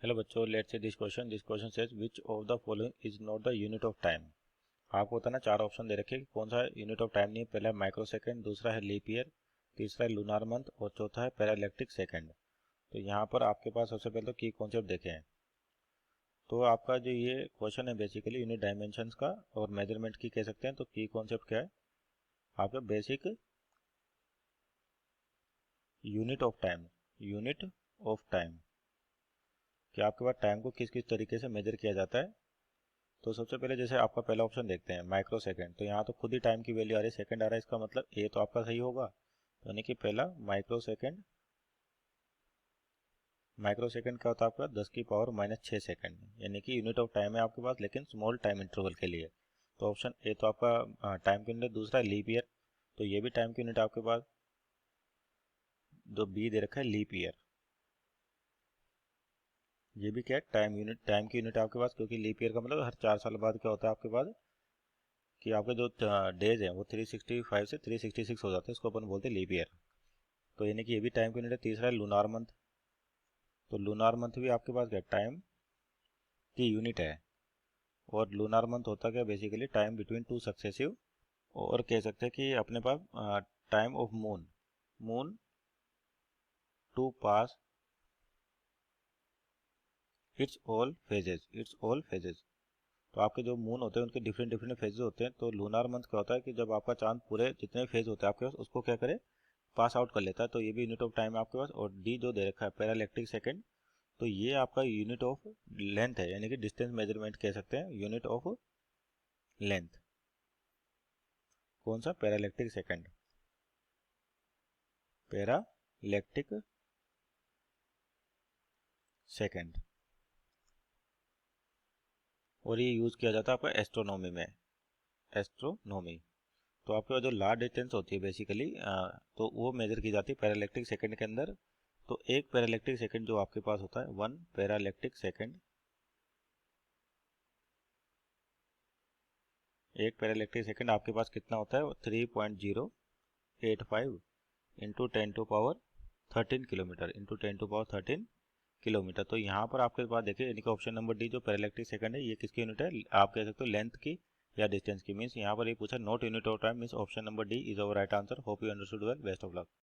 Hello बच्चों, let's see this question says which of the following is not the unit of time. आपको होता है ना, चार ऑप्शन दे रखे कि कौन सा यूनिट ऑफ टाइम नहीं है। पहला है माइक्रो सेकेंड, दूसरा है लीप ईयर, तीसरा है लूनार मंथ और चौथा है पैरालैक्टिक सेकेंड। तो यहाँ पर आपके पास सबसे पहले तो की कॉन्सेप्ट देखे हैं। तो आपका जो ये क्वेश्चन है बेसिकली यूनिट डायमेंशंस का और मेजरमेंट की कह सकते हैं। तो की कॉन्सेप्ट क्या है आपका? Basic unit of time, unit of time कि आपके पास टाइम को किस किस तरीके से मेजर किया जाता है। तो सबसे पहले जैसे आपका पहला ऑप्शन देखते हैं माइक्रो सेकंड, तो यहाँ तो खुद ही टाइम की वैल्यू आ रही है, सेकंड आ रहा है, इसका मतलब ए तो आपका सही होगा। यानी कि पहला माइक्रो सेकंड, माइक्रो सेकंड क्या होता है आपका 10⁻⁻6 सेकंड, यानी कि यूनिट ऑफ टाइम है आपके पास लेकिन स्मॉल टाइम इंटरवल के लिए। तो ऑप्शन ए तो आपका टाइम की यूनिट। दूसरा लीप ईयर, तो ये भी टाइम की यूनिट आपके पास, जो बी दे रखा है लीप ईयर, ये भी क्या है टाइम यूनिट, टाइम की यूनिट आपके पास, क्योंकि लीप ईयर का मतलब हर 4 साल बाद क्या होता है आपके पास कि आपके जो डेज हैं वो 365 से 366 हो जाते हैं, इसको अपन बोलते हैं लीप ईयर। तो यानी कि ये भी टाइम की यूनिट है। तीसरा है लूनार मंथ, तो लूनार मंथ भी आपके पास क्या टाइम की यूनिट है। और लूनार मंथ होता क्या basically time between two successive, और कह सकते हैं कि अपने पास time of moon, moon to pass its all phases, its all phases. तो आपके जो मून होते हैं उनके डिफरेंट डिफरेंट फेजेस होते हैं। तो लूनार मंथ क्या होता है कि जब आपका चांद पूरे जितने फेज होते हैं आपके पास उसको क्या करे पास आउट कर लेता है। तो ये भी यूनिट ऑफ टाइम है आपके पास। और डी जो दे रखा है पैरालैक्टिक सेकंड, तो ये आपका यूनिट ऑफ लेंथ है, यानी कि डिस्टेंस मेजरमेंट कह सकते हैं, यूनिट ऑफ लेंथ। कौन सा? पैरालैक्टिक सेकंड, पैरालैक्टिक सेकंड। और ये यूज किया जाता है आपका एस्ट्रोनॉमी में, एस्ट्रोनॉमी। तो आपके पास जो लार्ज डिस्टेंस होती है बेसिकली तो वो मेजर की जाती है पैरालैक्टिक सेकंड के अंदर। तो एक पैरालैक्टिक सेकंड जो आपके पास होता है, वन पैरालैक्टिक सेकंड, एक पैरालैक्टिक सेकंड आपके पास कितना होता है? 3.085 इंटू 10⁻13 किलोमीटर, इंटू 10⁻13 किलोमीटर। तो यहाँ पर आपके पास देखिए, यानी कि ऑप्शन नंबर डी जो पैरालैक्टिक सेकंड है ये किसकी यूनिट है? आप कह सकते हो लेंथ की या डिस्टेंस की। मीन्स यहाँ पर ये पूछा not unit of time, means option number D is our right answer. Hope you understood well, best of luck.